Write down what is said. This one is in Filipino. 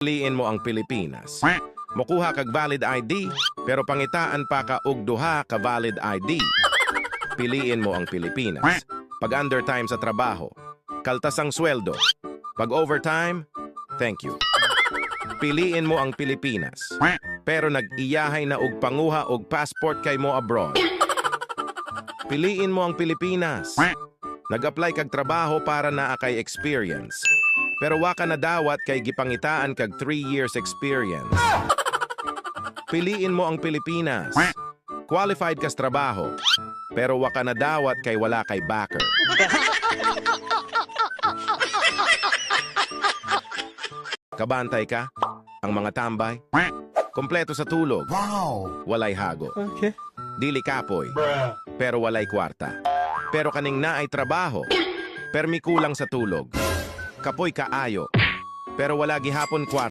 Piliin mo ang Pilipinas. Mokuha kag valid ID, pero pangitaan pa ka og duha ka valid ID. Piliin mo ang Pilipinas. Pag undertime sa trabaho, kaltas ang sweldo. Pag overtime, thank you. Piliin mo ang Pilipinas. Pero nag-iyahay na og panguha og passport kay mo abroad. Piliin mo ang Pilipinas. Nag-apply kag trabaho para naa kay experience. Pero wa ka na dawat kay gipangitaan kag 3 years experience. Piliin mo ang Pilipinas. Qualified ka sa trabaho. Pero wa ka na dawat kay wala kay backer. Kabantay ka? Ang mga tambay? Kompleto sa tulog. Wow! Walay hago. Okay. Dili kapoy. Pero walay kwarta. Pero kaning naay trabaho. Permi kulang sa tulog. Kapoy kaayo. Pero wala gihapon kwarta.